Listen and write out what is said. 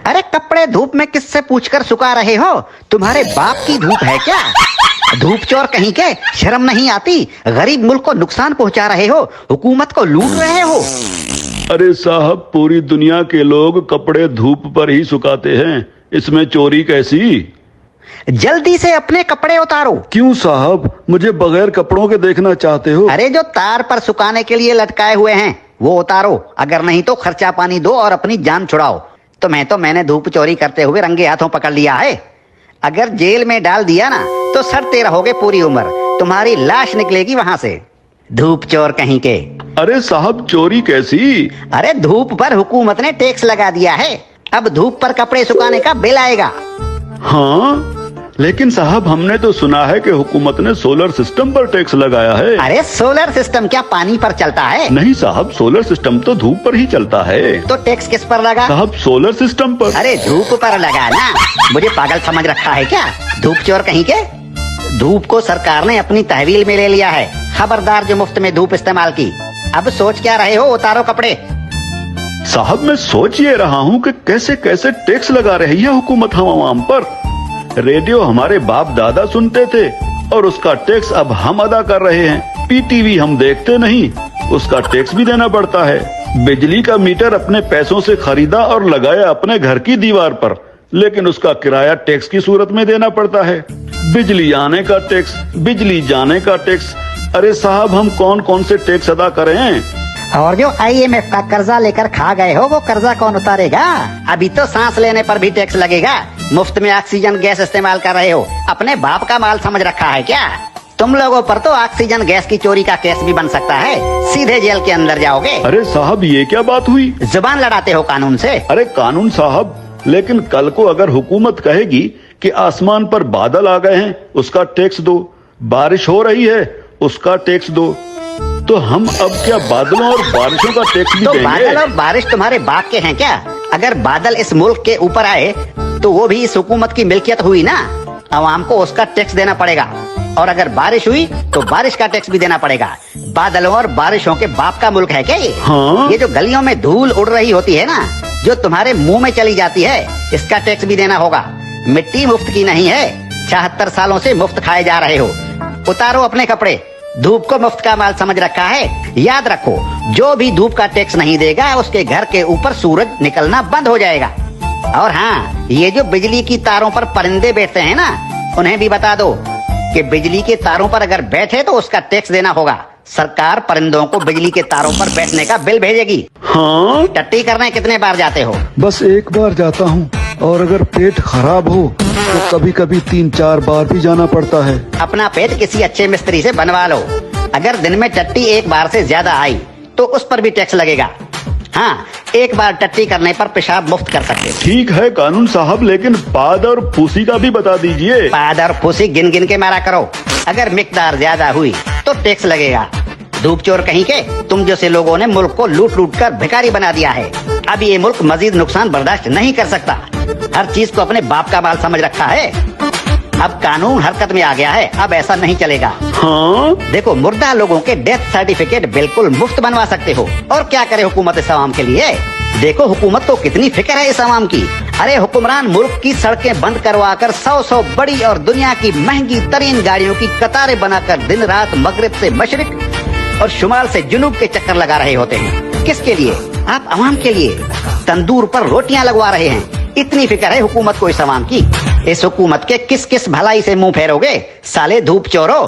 अरे कपड़े धूप में किससे पूछकर सुखा रहे हो? तुम्हारे बाप की धूप है क्या? धूप चोर कहीं के, शर्म नहीं आती? गरीब मुल्क को नुकसान पहुंचा रहे हो, हुकूमत को लूट रहे हो। अरे साहब, पूरी दुनिया के लोग कपड़े धूप पर ही सुखाते हैं, इसमें चोरी कैसी? जल्दी से अपने कपड़े उतारो। क्यों साहब, मुझे बगैर कपड़ों के देखना चाहते हो? अरे जो तार पर सुखाने के लिए लटकाए हुए हैं वो उतारो, अगर नहीं तो खर्चा पानी दो और अपनी जान छुड़ाओ। मैंने धूप चोरी करते हुए रंगे हाथों पकड़ लिया है। अगर जेल में डाल दिया ना तो सड़ते रहोगे पूरी उम्र, तुम्हारी लाश निकलेगी वहां से। धूप चोर कहीं के। अरे साहब, चोरी कैसी? अरे धूप पर हुकूमत ने टैक्स लगा दिया है, अब धूप पर कपड़े सुखाने का बिल आएगा। हाँ, लेकिन साहब हमने तो सुना है कि हुकूमत ने सोलर सिस्टम पर टैक्स लगाया है। अरे सोलर सिस्टम क्या पानी पर चलता है? नहीं साहब, सोलर सिस्टम तो धूप पर ही चलता है। तो टैक्स किस पर लगा? साहब सोलर सिस्टम पर। अरे धूप पर लगा ना, मुझे पागल समझ रखा है क्या? धूप चोर कहीं के। धूप को सरकार ने अपनी तहवील में ले लिया है, खबरदार जो मुफ्त में धूप इस्तेमाल की। अब सोच क्या रहे हो? उतारो कपड़े। साहब मैं सोच ये रहा हूँ कि कैसे कैसे टैक्स लगा रही है हुकूमत हम आवाम पर। रेडियो हमारे बाप दादा सुनते थे और उसका टैक्स अब हम अदा कर रहे हैं। पीटीवी हम देखते नहीं, उसका टैक्स भी देना पड़ता है। बिजली का मीटर अपने पैसों से खरीदा और लगाया अपने घर की दीवार पर, लेकिन उसका किराया टैक्स की सूरत में देना पड़ता है। बिजली आने का टैक्स, बिजली जाने का टैक्स। अरे साहब, हम कौन कौन से टैक्स अदा करें? और जो IMF का कर्जा लेकर खा गए हो वो कर्जा कौन उतारेगा? अभी तो सांस लेने पर भी टैक्स लगेगा। मुफ्त में ऑक्सीजन गैस इस्तेमाल कर रहे हो, अपने बाप का माल समझ रखा है क्या? तुम लोगों पर तो ऑक्सीजन गैस की चोरी का केस भी बन सकता है, सीधे जेल के अंदर जाओगे। अरे साहब, ये क्या बात हुई? जुबान लड़ाते हो कानून से। अरे कानून साहब, लेकिन कल को अगर हुकूमत कहेगी कि आसमान पर बादल आ गए हैं उसका टैक्स दो, बारिश हो रही है उसका टैक्स दो, तो हम अब क्या बादलों और बारिशों का टैक्स भी तो देंगे? बादल और बारिश तुम्हारे बाप के हैं क्या? अगर बादल इस मुल्क के ऊपर आए तो वो भी इस हुकूमत की मिल्कियत हुई ना, आवाम को उसका टैक्स देना पड़ेगा। और अगर बारिश हुई तो बारिश का टैक्स भी देना पड़ेगा। बादलों और बारिशों के बाप का मुल्क है क्या ये? हाँ? ये जो गलियों में धूल उड़ रही होती है ना, जो तुम्हारे मुंह में चली जाती है, इसका टैक्स भी देना होगा। मिट्टी मुफ्त की नहीं है, 76 सालों से मुफ्त खाए जा रहे हो। उतारो अपने कपड़े, धूप को मुफ्त का माल समझ रखा है। याद रखो, जो भी धूप का टैक्स नहीं देगा उसके घर के ऊपर सूरज निकलना बंद हो जाएगा। और हाँ, ये जो बिजली की तारों पर परिंदे बैठते हैं ना, उन्हें भी बता दो कि बिजली के तारों पर अगर बैठे तो उसका टैक्स देना होगा। सरकार परिंदों को बिजली के तारों पर बैठने का बिल भेजेगी। हाँ? टट्टी करने कितने बार जाते हो? बस एक बार जाता हूँ, और अगर पेट खराब हो तो कभी कभी 3-4 बार भी जाना पड़ता है। अपना पेट किसी अच्छे मिस्त्री से बनवा लो। अगर दिन में टट्टी एक बार से ज्यादा आई तो उस पर भी टैक्स लगेगा। हाँ, एक बार टट्टी करने पर पेशाब मुफ्त कर सकते हो। ठीक है कानून साहब, लेकिन पाद और फूसी का भी बता दीजिए। पाद और फूसी गिन गिन के मारा करो, अगर मिकदार ज्यादा हुई तो टैक्स लगेगा। धूप चोर कहीं के, तुम जैसे लोगों ने मुल्क को लूट लूट कर भिखारी बना दिया है। अब ये मुल्क मजीद नुकसान बर्दाश्त नहीं कर सकता। हर चीज को अपने बाप का माल समझ रखा है। अब कानून हरकत में आ गया है, अब ऐसा नहीं चलेगा। हाँ? देखो, मुर्दा लोगों के डेथ सर्टिफिकेट बिल्कुल मुफ्त बनवा सकते हो। और क्या करे हुकूमत इस आवाम के लिए? देखो हुकूमत को कितनी फिक्र है इस आवाम की। अरे हुक्मरान मुल्क की सड़कें बंद करवाकर 100 बड़ी और दुनिया की महंगी तरीन गाड़ियों की कतारें बनाकर दिन रात मगरिब से मशरिक और शुमाल से जुनूब के चक्कर लगा रहे होते हैं। किसके लिए? आप आवाम के लिए। तंदूर पर रोटियां लगवा रहे हैं। इतनी फिक्र है हुकूमत को इस आवाम की। इस हुकूमत के किस किस भलाई से मुंह फेरोगे साले धूप चोरो?